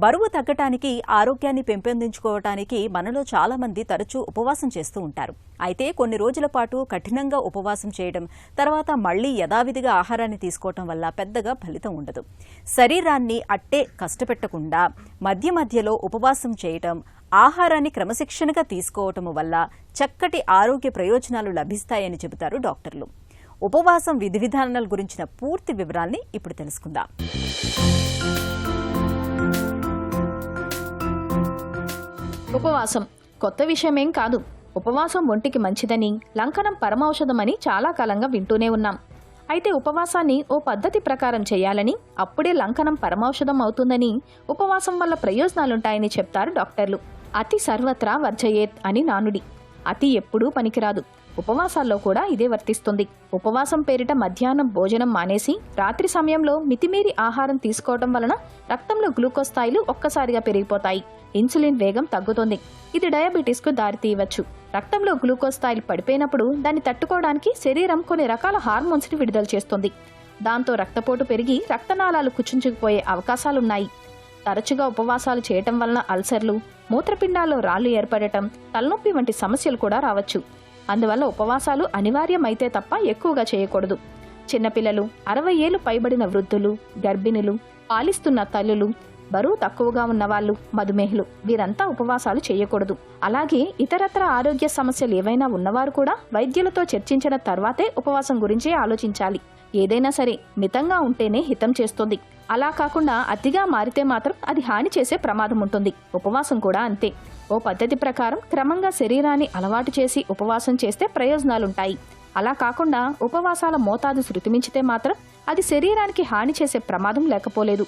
బరువు తగ్గటానికి, ఆరోగ్యాన్ని పెంపొందించుకోవటానికి మనలో చాలా మంది తరచూ ఉపవాసం చేస్తూ ఉంటారు. అయితే కొన్ని రోజుల పాటు కఠినంగా ఉపవాసం చేయడం, తర్వాత మళ్లీ యథావిధిగా ఆహారాన్ని తీసుకోవటం వల్ల పెద్దగా ఫలితం ఉండదు. శరీరాన్ని అట్టే కష్టపెట్టకుండా మధ్య మధ్యలో ఉపవాసం చేయటం, ఆహారాన్ని క్రమశిక్షణగా తీసుకోవటం వల్ల చక్కటి ఆరోగ్య ప్రయోజనాలు లభిస్తాయని చెబుతారు డాక్టర్లు. ఉపవాసం విధి విధానాల గురించిన పూర్తి వివరాల్ని ఇప్పుడు తెలుసుకుందాం. ఉపవాసం కొత్త విషయమేం కాదు. ఉపవాసం ఒంటికి మంచిదని, లంకనం పరమౌషధమని చాలా కాలంగా వింటూనే ఉన్నాం. అయితే ఉపవాసాన్ని ఓ పద్ధతి ప్రకారం చేయాలని, అప్పుడే లంకనం పరమౌషధం అవుతుందని, ఉపవాసం వల్ల ప్రయోజనాలుంటాయని చెప్తారు డాక్టర్లు. అతి సర్వత్రా వర్జయేత్ అని నానుడి. అతి ఎప్పుడూ పనికిరాదు. ఉపవాసాల్లో కూడా ఇదే వర్తిస్తుంది. ఉపవాసం పేరిట మధ్యాహ్నం భోజనం మానేసి రాత్రి సమయంలో మితిమీరి ఆహారం తీసుకోవడం వలన రక్తంలో గ్లూకోజ్ స్థాయిలు ఒక్కసారిగా పెరిగిపోతాయి. ఇన్సులిన్ వేగం తగ్గుతుంది. ఇది డయాబెటీస్కు దారితీయవచ్చు. రక్తంలో గ్లూకోజ్ స్థాయిలు పడిపోయినప్పుడు దాన్ని తట్టుకోవడానికి శరీరం కొన్ని రకాల హార్మోన్స్ని విడుదల చేస్తుంది. దాంతో రక్తపోటు పెరిగి రక్తనాళాలు కుచించుకుపోయే అవకాశాలున్నాయి. తరచుగా ఉపవాసాలు చేయటం వలన అల్సర్లు, మూత్రపిండాల్లో రాళ్లు ఏర్పడటం, తలనొప్పి వంటి సమస్యలు కూడా రావచ్చు. అందువల్ల ఉపవాసాలు అనివార్యమైతే తప్ప ఎక్కువగా చేయకూడదు. చిన్నపిల్లలు, 60 ఏళ్లు పైబడిన వృద్ధులు, గర్భిణులు, పాలిస్తున్న తల్లులు, బరువు తక్కువగా ఉన్నవాళ్లు, మధుమేహులు వీరంతా ఉపవాసాలు చేయకూడదు. అలాగే ఇతరత్ర ఆరోగ్య సమస్యలు ఏవైనా ఉన్నవారు కూడా వైద్యులతో చర్చించిన తర్వాతే ఉపవాసం గురించి ఆలోచించాలి. ఏదైనా సరే మితంగా ఉంటేనే హితం చేస్తుంది. అలా కాకుండా అతిగా మారితే మాత్రం అది హాని చేసే ప్రమాదం ఉంటుంది. ఉపవాసం కూడా అంతే. ఓ పద్ధతి ప్రకారం క్రమంగా శరీరాన్ని అలవాటు చేసి ఉపవాసం చేస్తే ప్రయోజనాలుంటాయి. అలా కాకుండా ఉపవాసాల మోతాదు శృతిమించితే మాత్రం అది శరీరానికి హాని చేసే ప్రమాదం లేకపోలేదు.